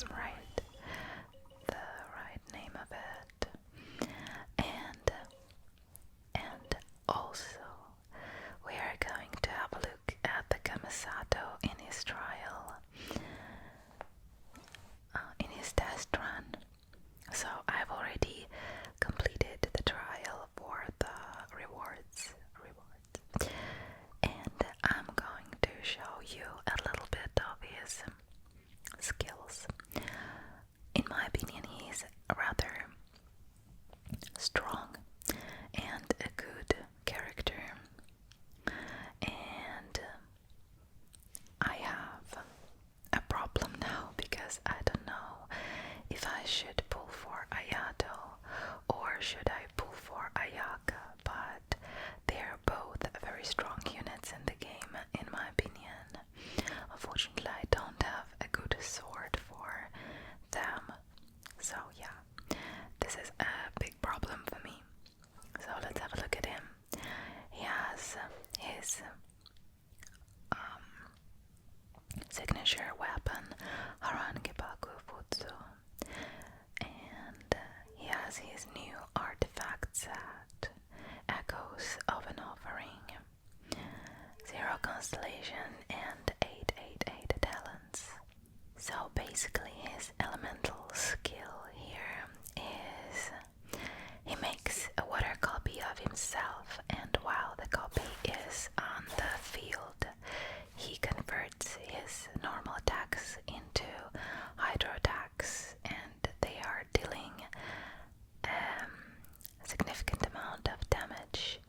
Chasm, right? The right name of it. And also we are going to have a look at the Kamisato in his trial, in his test run. So I've already completed the trial for the rewards, and I'm going to show you a little bit of his skills. In my opinion, he's rather strong and a good character, and I have a problem now because I don't know if I should pull for Ayato or should I pull for Ayaka, but they're both very strong units in the game, in my opinion. Unfortunately, I don't have a good sword for them, so yeah, this is a big problem for me. So let's have a look at him. He has his signature weapon, Harangebaku Futsu, and he has his new artifact set, Echoes of an Offering, 0 Constellation, and 888 Talents. So basically his elemental skill here is he makes a water copy of himself, and while the copy is on the field, he converts his normal attacks into hydro attacks, and they are dealing a significant amount of damage.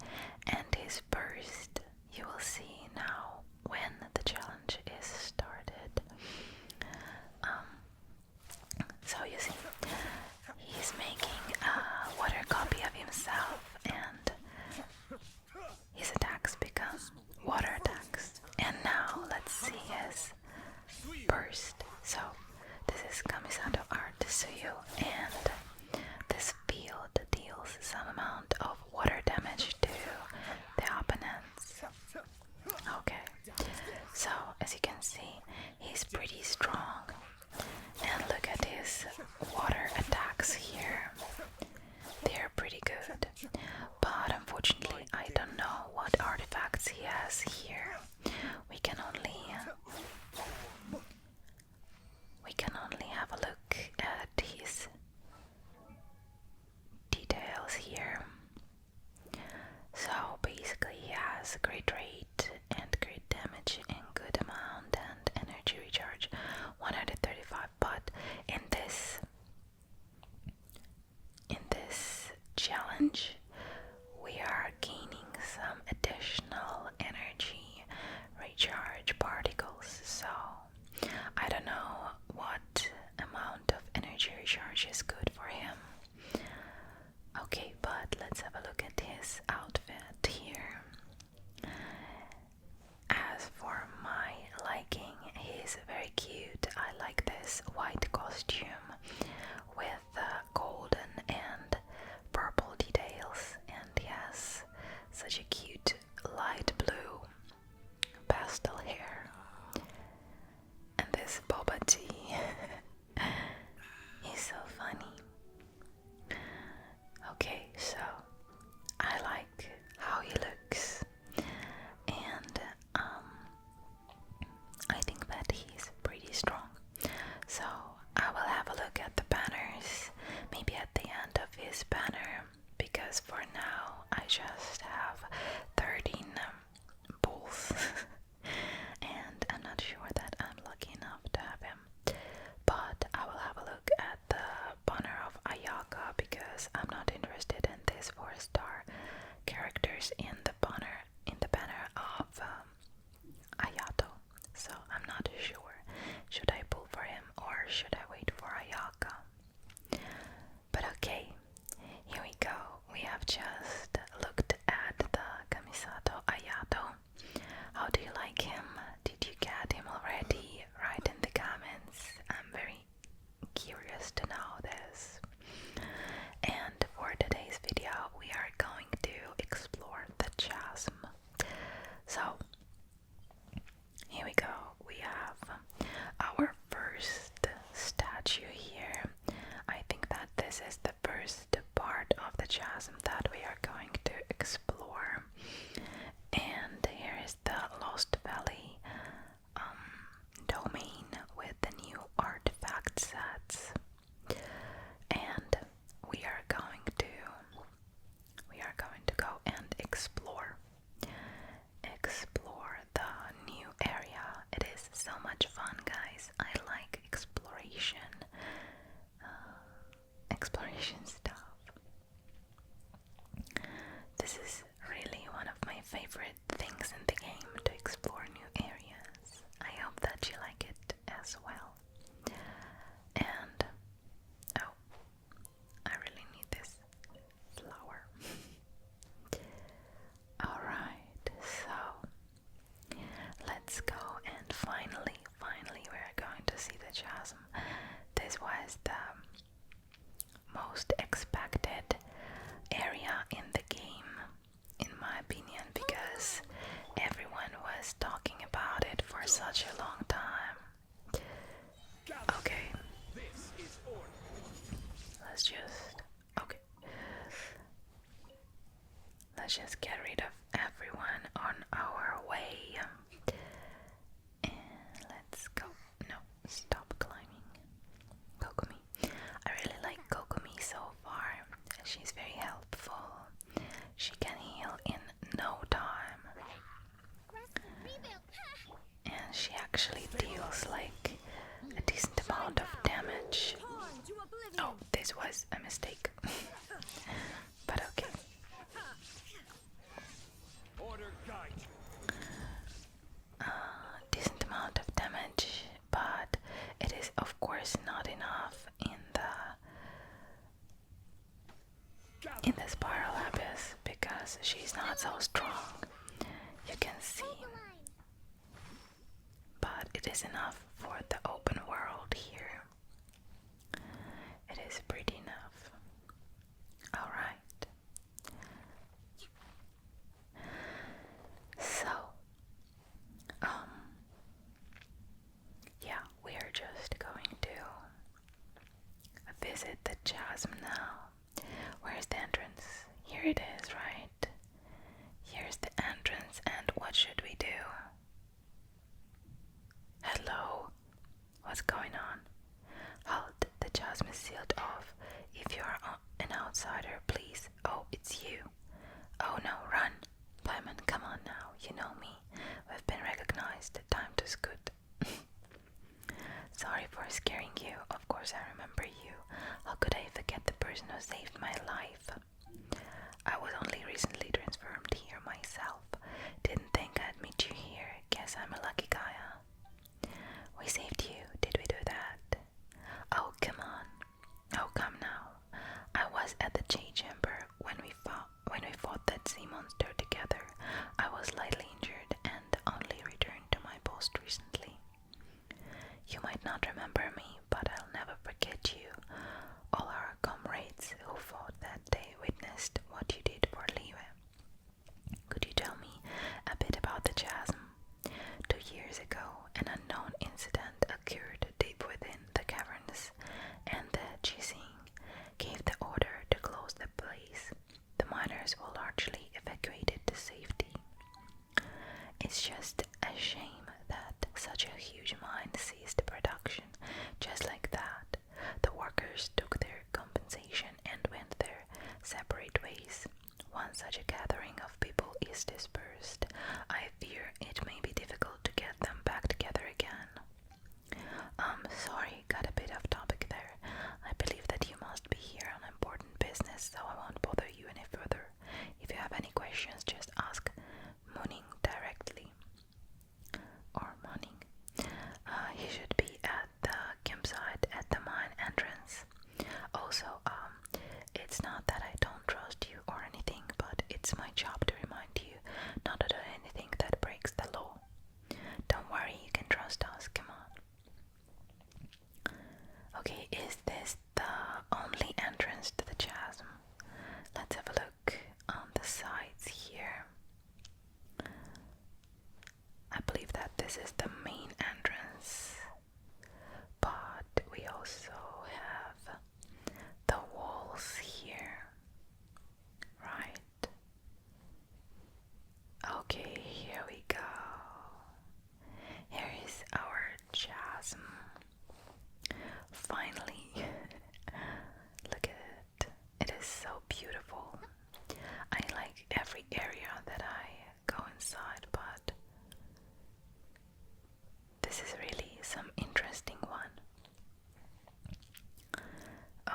And his burst, you will see now when the challenge is started. So you see, he's making a water copy of himself, and his attacks become water attacks. And now let's see his burst. So this is Kamisato Art Tsuyu, and this field deals some amount of water damage to the opponents. Okay, so as you can see, he's pretty strong. And look at his water attacks here. They're pretty good. But unfortunately, I don't know what artifacts he has here. We can only have a look at his details here. So basically he has great rate and great damage in good amount and energy recharge 135, but in this challenge we are gaining some additional energy recharge particles, so I don't know what amount of energy recharge is good for him. Okay, but let's have a look at his outfit here. As for my liking, he's very cute. I like this white costume with golden and purple details, and he has such a cute light blue pastel hair. And this boba tea, he's so funny. Okay, so I like how he looks, and I think that he's pretty strong. So I will have a look at the banners, maybe at the end of his banner, because for now I just have 13 bulls and I'm not sure that I'm lucky enough to have him. But I will have a look at the banner of Ayaka because I'm not interested in these 4-star characters in the banner of Ayato. So I'm not sure. Should I pull for him or should I wait for Ayaka? But okay, here we go. We have just looked at the Kamisato Ayato. How do you like him? Did you get him already? Write in the comments. I'm very curious to know this. And for today's video, we are going to explore the this is really one of my favorite things in the game, to explore new areas. I hope that you like it as well. And oh, I really need this flower. Alright, so let's go, and finally we're going to see the Chasm. This was the most expected area in the game, in my opinion, because everyone was talking about it for such a long time. Okay, let's just get rid of everyone on our way, and let's go. No, stop climbing. Kokomi. I really like Kokomi so far. She's very helpful. She can heal in no time. And she actually deals like a decent amount of damage. Oh, this was a mistake. But okay. Decent amount of damage, but it is of course not enough in the spiral abyss, because she's not so strong, you can see, but it is enough for the open world here. It is pretty enough. Alright, so yeah, we are just going to visit the Chasm now. Where's the entrance? Here it is, right? Here's the entrance, and what should we do? Hello? What's going on? Halt, the Chasm is sealed off. If you are an outsider, please. Oh, it's you. Oh no, run. Paimon, come on now, you know me. We've been recognized, time to scoot. Sorry for scaring you, of course I remember you. How could I forget the person who saved my life? I was only recently transformed here myself. Didn't think I'd meet you here. Guess I'm a lucky guy, huh? We saved you, did we do that? Oh, come on. Oh, come now. I was at the J Chamber when we fought that sea monster together. I was slightly injured and only returned to my post recently. You might not remember me, but I'll never forget you. All our comrades who fought that day witnessed what you did for Liwe. Could you tell me a bit about the Chasm? 2 years ago, an unknown incident occurred deep within the caverns, and the Chasing gave the order to close the place. The miners were largely evacuated to safety. It's just a shame that such a huge mine ceased production just like that. The workers took their compensation and went their separate ways. Once such a gathering of people is dispersed, I fear it may be difficult to get them back together again. Sorry, got a bit off topic there. I believe that you must be here on important business, so I won't bother you any further. If you have any questions, just ask Mooning directly. Or Mooning. He should be at the campsite at the mine entrance. Also, it's not that I don't trust you or anything, but it's my job to remind you not to do anything that breaks the law. Don't worry, you can trust us, come on. Okay, is this the only entrance to the Chasm? Let's have a look on the sides here. I believe that this is the main entrance, but we also have the walls here, right? Okay, here we go. Here is our Chasm. Finally, look at it. It is so beautiful. I like every area that I go inside, but this is really some interesting one.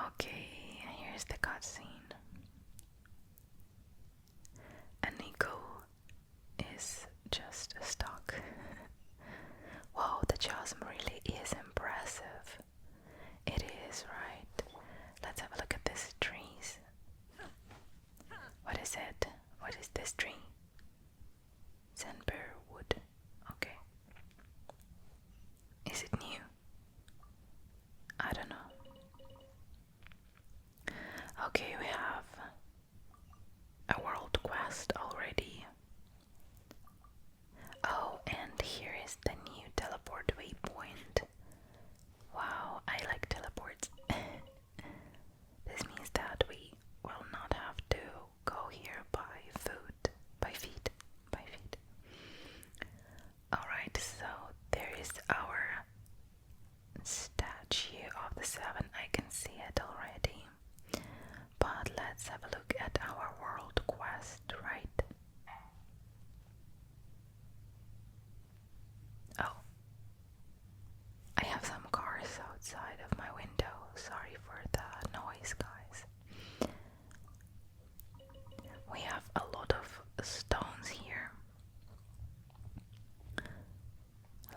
Okay, here's the cutscene. is it? What is this tree? Sandbear wood. Okay. Is it new? I don't know. Okay, we have a world quest already. Oh, and here is the new teleport waypoint. Wow, I like teleports. This means that we will not have to go here by feet. Alright, so there is our statue of the seven. I can see it already. But let's have a look at our world quest, right? Oh, I have some cars outside of my window. Sorry for the noise, guys. We have a lot of stones here.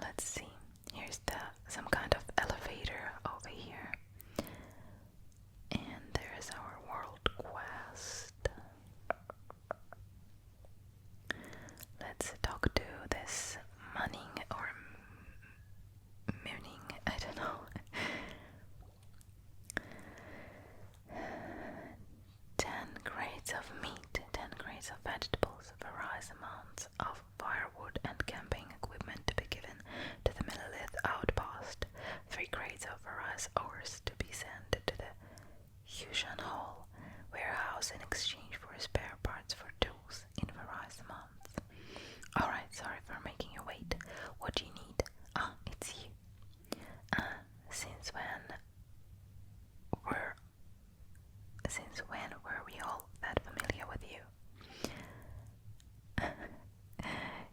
Let's see. Here's some kind of elevator over here. And there's our world quest. Let's talk to this Munning or Mooning, I don't know. 10 crates of meat, 10 crates of vegetables, various amounts of firewood and camping equipment to be given to the Millilith outpost, 3 crates of various ores to be sent to the Yushan Hall warehouse in exchange for spare parts for tools in various amounts. Alright, sorry for making you wait. What do you need? Ah, it's you. Since when were we all that familiar with you?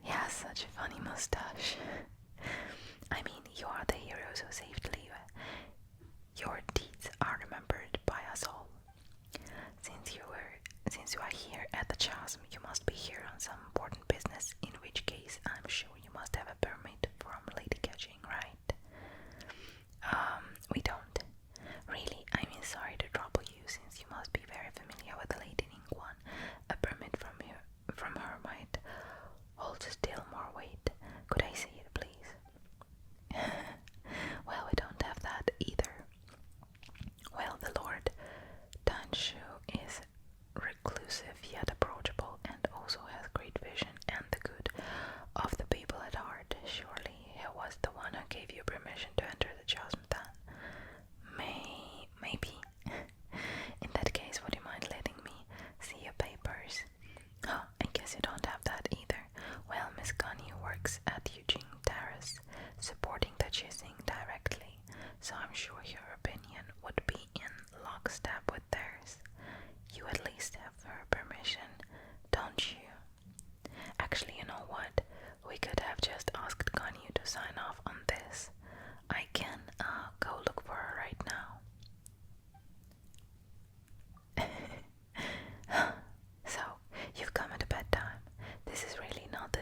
Yeah, such a funny mustache. I mean, you are the heroes who saved Leva. Your deeds are remembered by us all. Since you are here at the Chasm, you must be here on some important business, in which case I'm sure you must have a permit from lady catching, right? We don't. Really, I mean, sorry to trouble you, since you must be very familiar with the Lady Ningguan. A permit from her might hold still more weight. Could I see it, please? Well, we don't have that either. Well, the Lord Tanshu is reclusive yet approachable, and also has great vision and the good of the people at heart. Surely he was the one who gave you permission to enter the Chasm then? Maybe. In that case, would you mind letting me see your papers? Oh, I guess you don't have that either. Well, Miss Gunny works at Eugene Terrace, supporting the chasing directly, so I'm sure your opinion would be in lockstep with theirs. You at least have her permission, don't you? Actually, you know what? We could have just asked Ganyu to sign off on this. I can go look for her right now. So, you've come at a bad time. This is really not the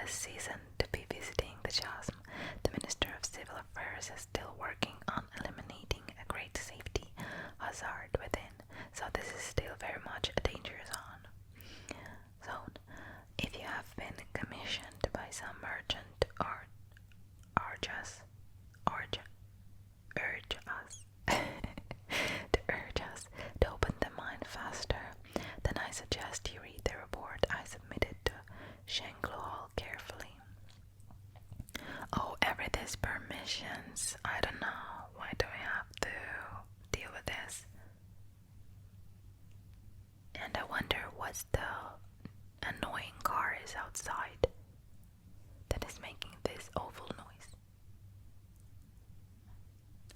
season to be visiting the Chasm. The Minister of Civil Affairs is still working on eliminating a great safety hazard within, so this is still very much a danger zone. If you have been commissioned by some merchant or urge us to open the mine faster, then I suggest you read the report I submitted to Shanglu Hall carefully. Oh, every these permissions. I don't know. Why do we have to deal with this? And I wonder what's the annoying car is outside that is making this awful noise.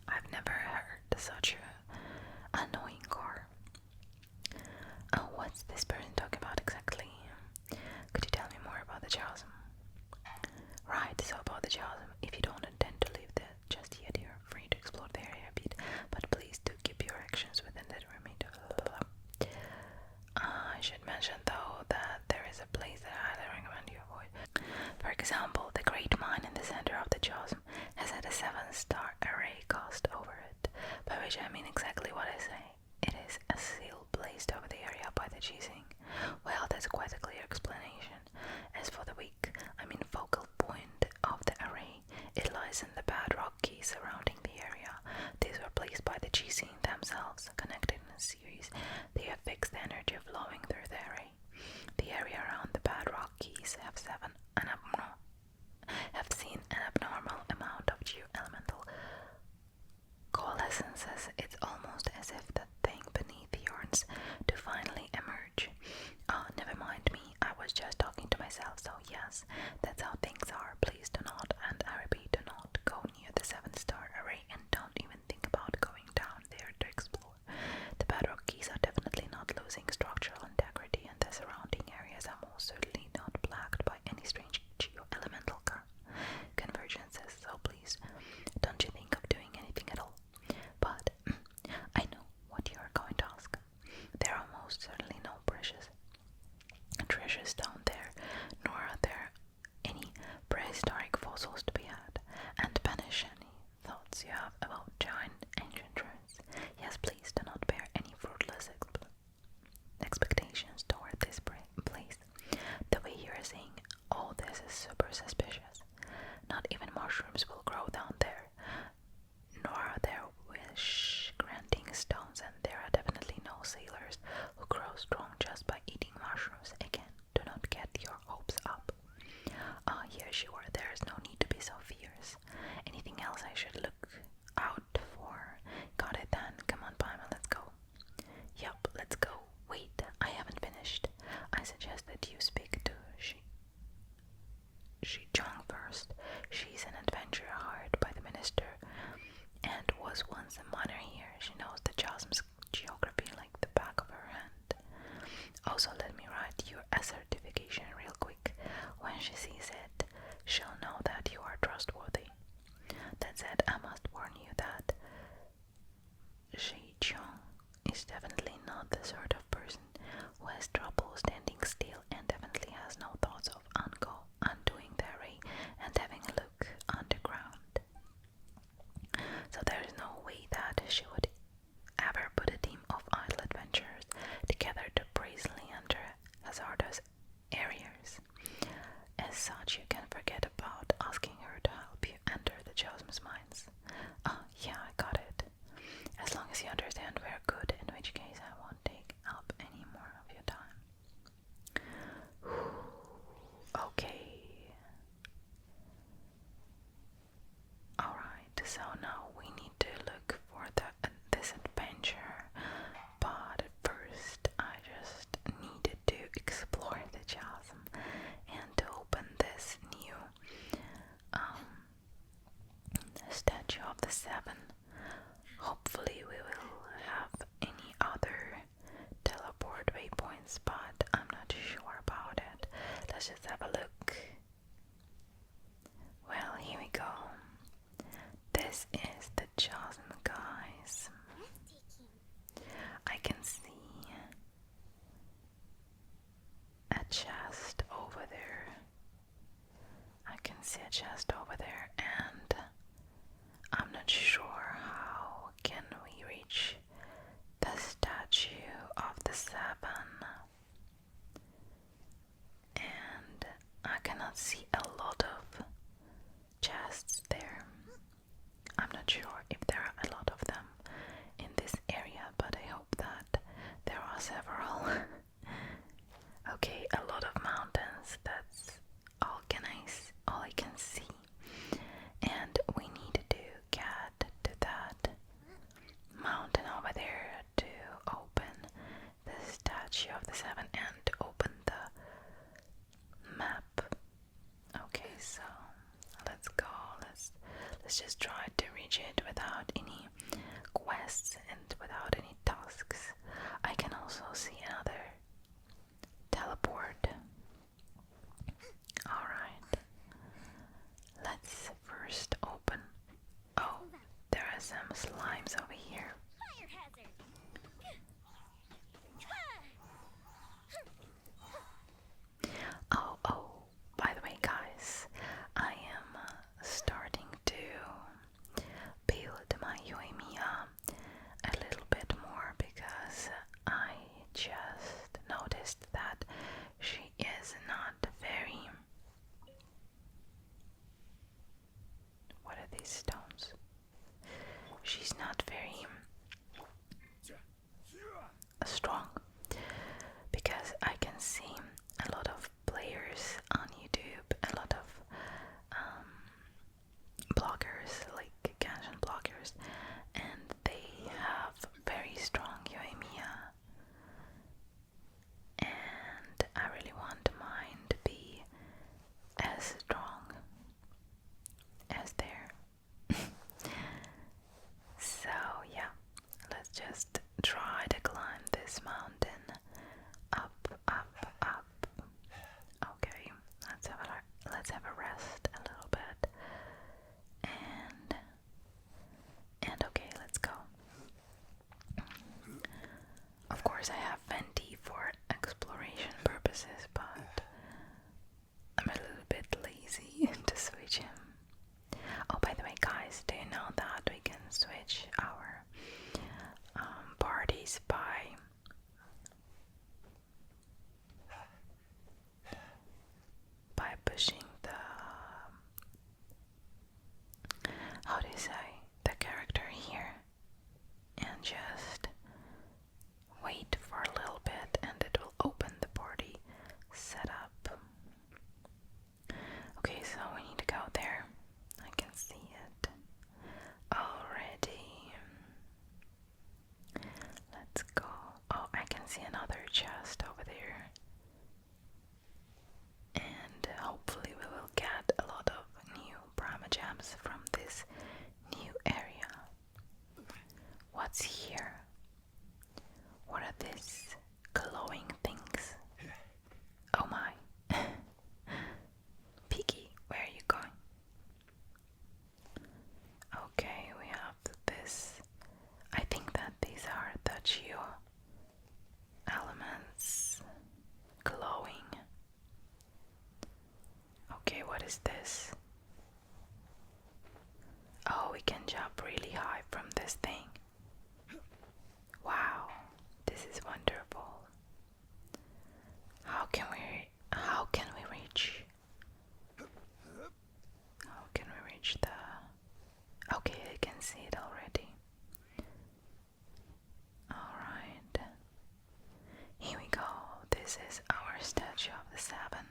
I've never heard such a annoying car. Oh, what's this person talking about exactly? Could you tell me more about the Chasm? Right, so about the Chasm, if you don't intend to leave just yet, you're free to explore the area a bit, but please do keep your actions within the remainder. I should mention though that there is a place that I highly recommend you avoid. For example, the Great Mine in the center of the Chasm has had a 7-star array cast over it, by which I mean exactly what I say. It is a seal placed over the area by the cheesing. that's quite a clear explanation. As for the weak, I mean focal point of the array, it lies in the bedrock keys surrounding the area. These were placed by the GC themselves, connected in a series. They affix the energy flowing through the array. The area around the bedrock keys have seen an abnormal amount of geo-elemental coalescences. It's almost as if the thing beneath yearns to finally emerge. Never mind me, I was just talking to myself, so yes, that's how things are. Please do not, and I repeat, do not go near the 7-star array, and don't even think about going down there to explore. The bedrock keys are definitely not losing structural integrity, and the surrounding areas are most certainly not plagued by any strange geo-elemental convergences, so please, don't you think of doing anything at all. But I know what you are going to ask. There are most certainly no precious treasures down there, nor are there any prehistoric fossils to be had. And banish any thoughts you have about giant ancient ruins. Yes, please do not bear any fruitless expectations toward this place. The way you are saying all this is super suspicious. Not even mushrooms will grow down there, nor are there wish-granting stones, and there are definitely no sailors who grow strong just by eating mushrooms. Again, do not get your hopes up. Yeah, sure, there is no need to be so fierce. Anything else I should look out for? Got it then. Come on, Paimon, let's go. Yup, let's go. Wait, I haven't finished. I suggest that you speak to Shi-Chong first. She's an adventurer hired by the minister and was once a miner here. She knows the Chasm's geography like the back of her hand. Also, let me write your certification real quick. When she sees it, she'll know that you are trustworthy. That said, I must warn you that Shi-Chong is definitely not the sort of person who has trouble standing still, and definitely has no thoughts of undoing the array and having a look underground. So there is no way that she would ever put a team of idle adventurers together to brazenly enter hazardous areas. As such, you can forget about asking her to help you enter the Chasm's mines. Yeah, I got it. As long as you understand we're good, in which case I won't take up any more of your time. Okay. Alright, so now we need to look for this adventure, but at first I just needed to explore the Chasm and to open this new statue of the 7. Hopefully we will have any other teleport waypoints, but I'm not sure about it. Let's just have a look. Well, here we go. This is the Chasm, guys. I can see a chest over there. And I'm not sure how can we reach the statue of the 7. And I cannot see a lot of chests there. I'm not sure if there are a lot of them in this area, but I hope that there are several. Okay, a lot of mountains, that's all I can see. And we need to get to that mountain over there to open the statue of the 7 and to open the map course, I have Venti for exploration purposes, but I'm a little bit lazy to switch him. Oh, by the way, guys, do you know that we can switch our parties by pushing the, how do you say, the character here, and just wait for a little bit and it will open the party setup. Okay, so we need to go there. I can see it already. Let's go. Oh, I can see another chest over there. And hopefully we will get a lot of new Brahma gems from this new area. What's here? What are these glowing things? Oh my. Piggy, where are you going? Okay, we have this. I think that these are the geo elements glowing. Okay, what is this? Oh, we can jump really high from this thing. Wow, this is wonderful. How can we reach? How can we reach the... Okay, I can see it already. Alright. Here we go. This is our statue of the seven.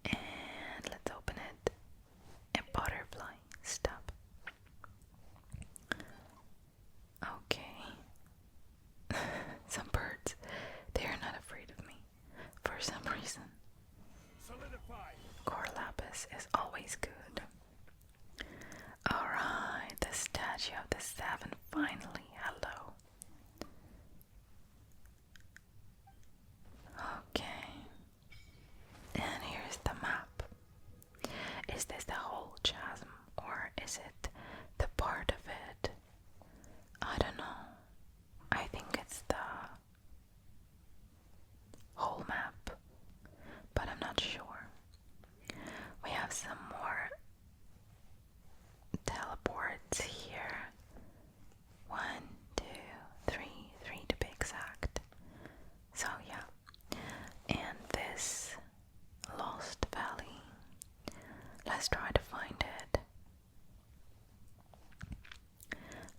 And let's open it. A butterfly. Stop. Okay. Some birds. They are not afraid of me. For some reason. Core lapis is always good. Alright, the statue of the seven finally. Hello. Okay. And here's the map. Is this the whole chasm or is it the part of it? I don't know. I think it's the whole map, but I'm not sure. We have some more teleports here. 1, 2, 3, 3 to be exact. So yeah, and this lost valley. Let's try to find it.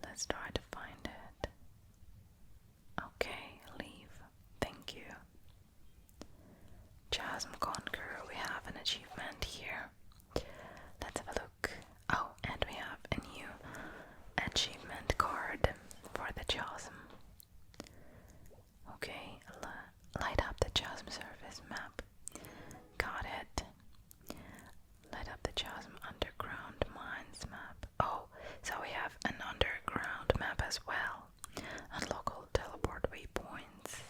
Let's try to find it. Okay, leave. Thank you. Chasm Conqueror, we have an achievement here. Let's have a look. Oh, and we have a new achievement card for the Chasm. Okay, light up the Chasm surface map. Got it. Light up the Chasm underground mines map. Oh, so we have an underground map as well. Unlock all teleport waypoints.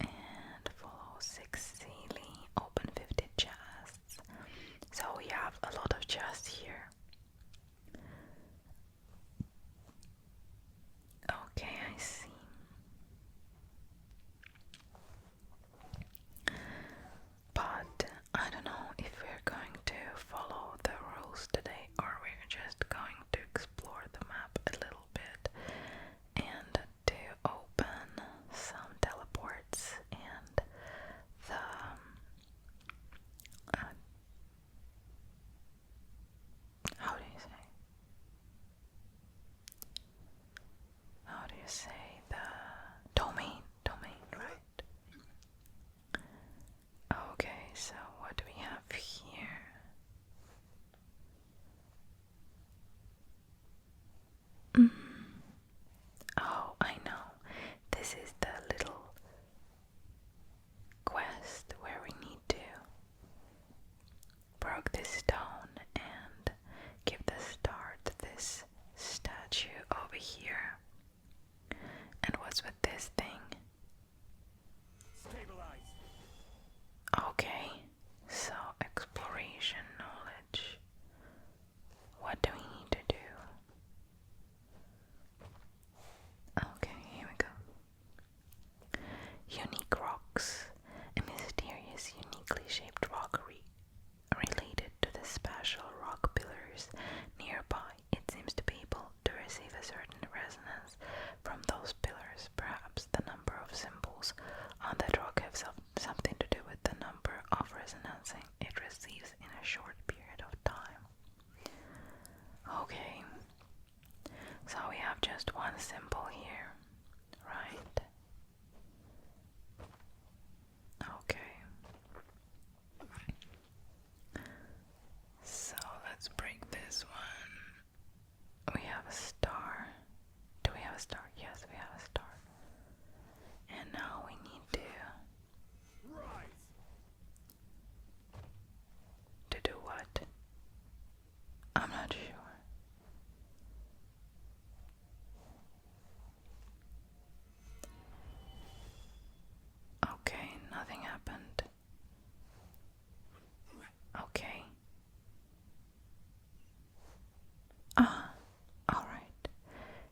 And follow 6 Sealy. Open That rock has something to do with the number of resonances it receives in a short period of time. Okay, so we have just one symbol here, right? Okay. So let's break this one. We have a star. Do we have a star? Yes, we have a star. And now we need to do what? I'm not sure. Okay, nothing happened. Okay. Ah, alright.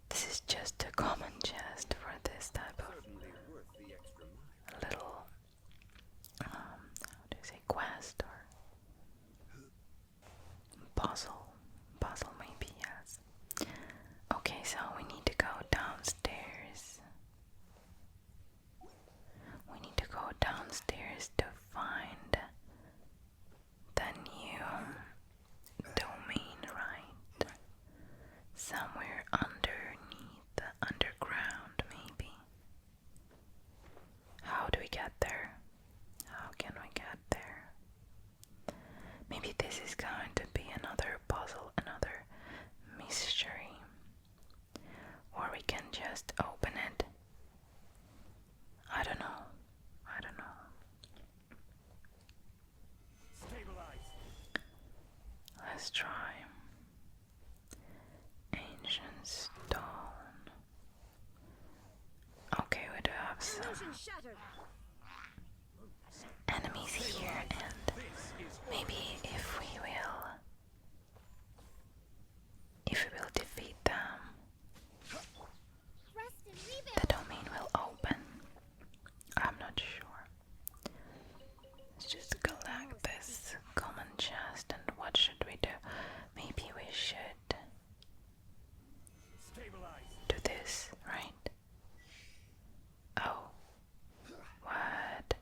This is just a common chest for this type of little, how do you say, quest or puzzle. Puzzle maybe, yes. Okay, so we need to go downstairs. We need to go downstairs to find the new domain, right? Somewhere underneath, underground maybe. How do we get there? How can we get there? Maybe this is going to be another puzzle, another mystery. Or we can just open it. I don't know. I don't know. Let's try. Ancient stone. Okay, we do have some enemies here, and maybe if we will defeat them, the domain will open. I'm not sure. Let's just collect this common chest, and what should we do? Maybe we should do this, right? Oh. What?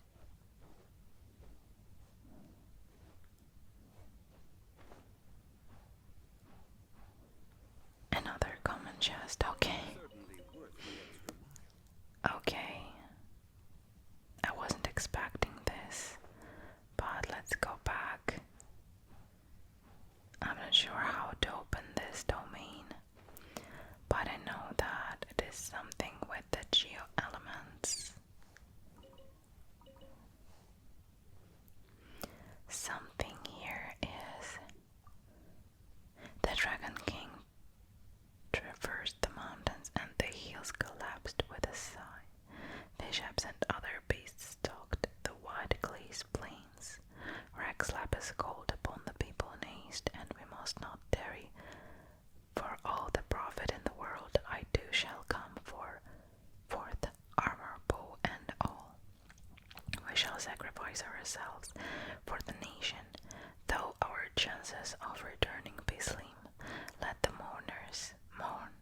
Another common chest, okay. Okay. I wasn't expecting this, but let's go back. I'm not sure how to open this domain, but I know that it is something with the geo elements. Something here is the Dragon King traversed the mountains and the hills collapsed with a sigh. Fishes and other beasts stalked the wide glazed plains. Rex Lapis called upon the people in haste, and we must not tarry. For all the profit in the world, I too shall come forth, armor, bow, and all. We shall sacrifice ourselves for the nation, though our chances of returning be slim. Let the mourners mourn.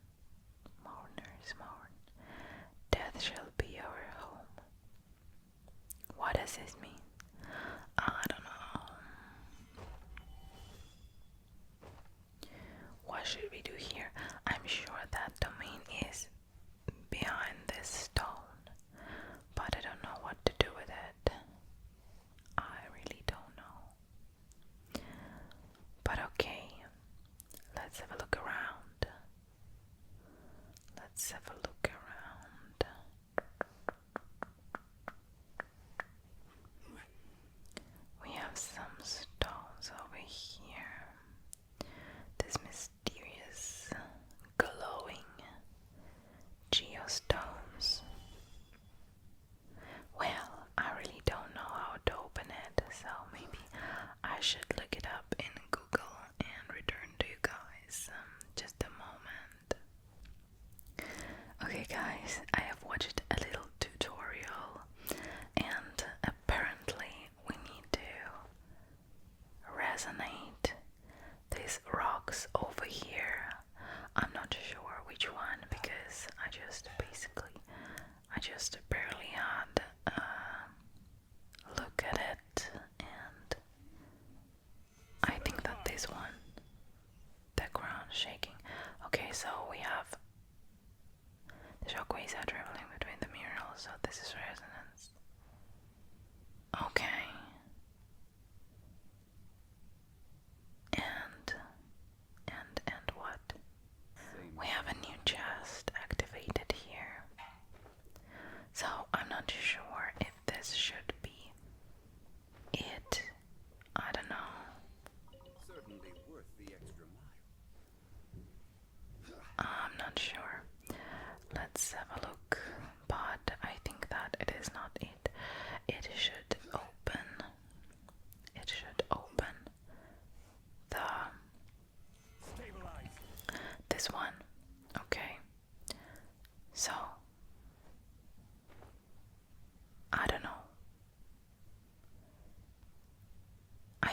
Mourners mourn. Death shall be our home. What does this mean? I don't know. What should we do here? I'm sure that domain is behind this stone, but I don't know what to do with it. I really don't know. But okay, let's have a look around. Let's have a look around.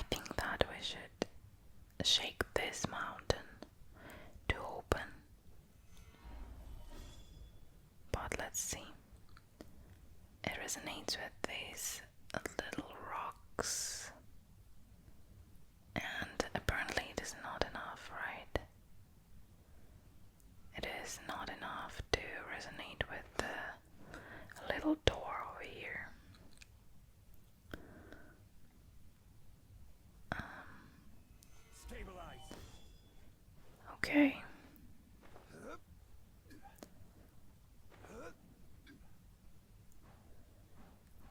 I think that we should shake this mountain to open. But let's see. It resonates with these little rocks. And apparently it is not enough, right? It is not enough to resonate with the little door over here. Stabilize. Okay.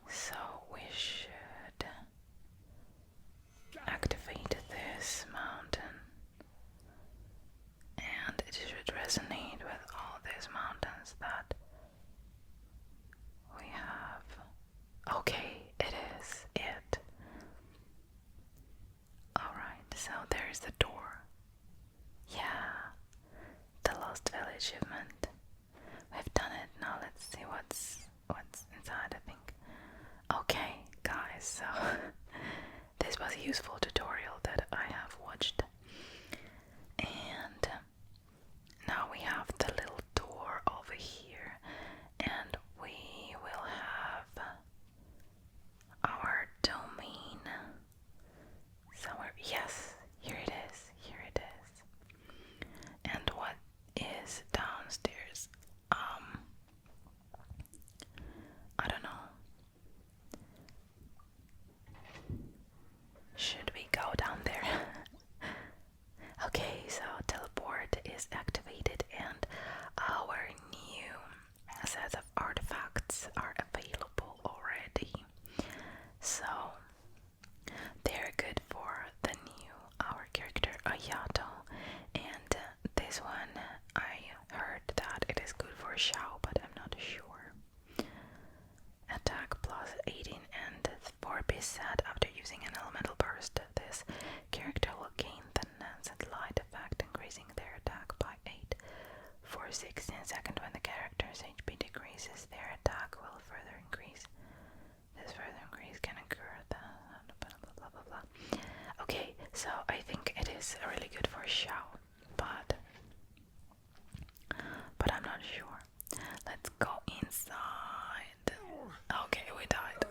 So we should activate this mountain, and it should resonate with all these mountains that we have. Okay, it is it. Alright, so there's the door. Yeah, the Lost Village achievement. We've done it. Now let's see what's inside, I think. Okay, guys, so this was a useful tutorial that I have watched. And now we have the little door over here, and we will have our domain somewhere. Yes, here it is. Here it is. And what is downstairs? I don't know. Should we go down there? Okay, so teleport is activated and our new sets of artifacts are available already. So they're good for the new our character Ayato, and this one I heard that it is good for Xiao, but I'm not sure. Attack plus 18 and 4% after using an elemental burst. This character will gain the enhanced light effect, increasing their attack by 8 for 16 seconds. When the character's HP decreases, their attack will further increase. This further increase can occur blah blah blah blah. Okay, so I think it is really good for Xiao, but I'm not sure. Let's go inside. Okay, we died.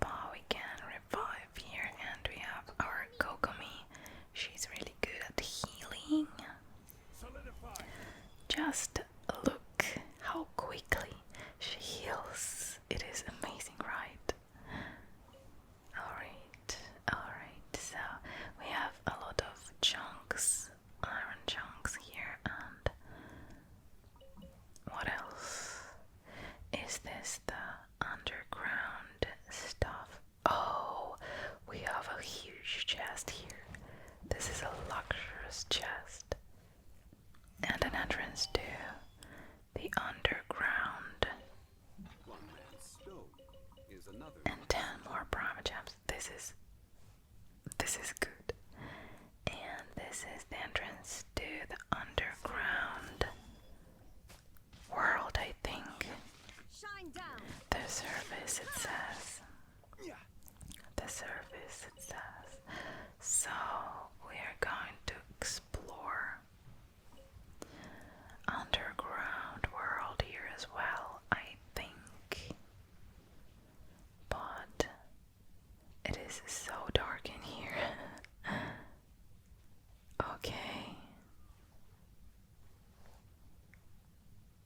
But we can revive here, and we have our Kokomi. She's really good at healing. Just look how quickly she heals. It is amazing, right? Alright, so we have a lot of chunks, iron chunks here, and what else? Is this the underground stuff? Oh, we have a huge chest here. This is a luxurious chest. And an entrance to the underground. And 10 more prime gems. This is good. And this is the entrance to the underground world, I think. The surface, it says. The surface, it says. So we are going to explore underground world here as well, I think. But it is so dark in here. Okay.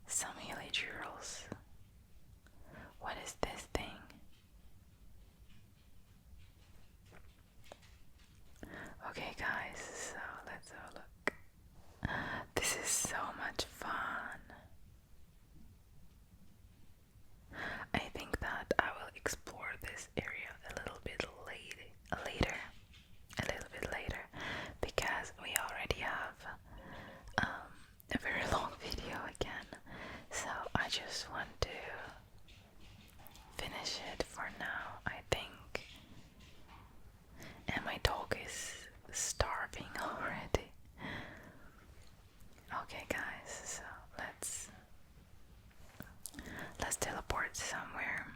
Some healy jewels. What is this thing? Okay guys, so let's have a look. This is so much fun. I think that I will explore this area a little bit later, because we already have a very long video again. So I just want to finish it for now, I think. And my dog is starving already. Okay guys, so let's teleport somewhere.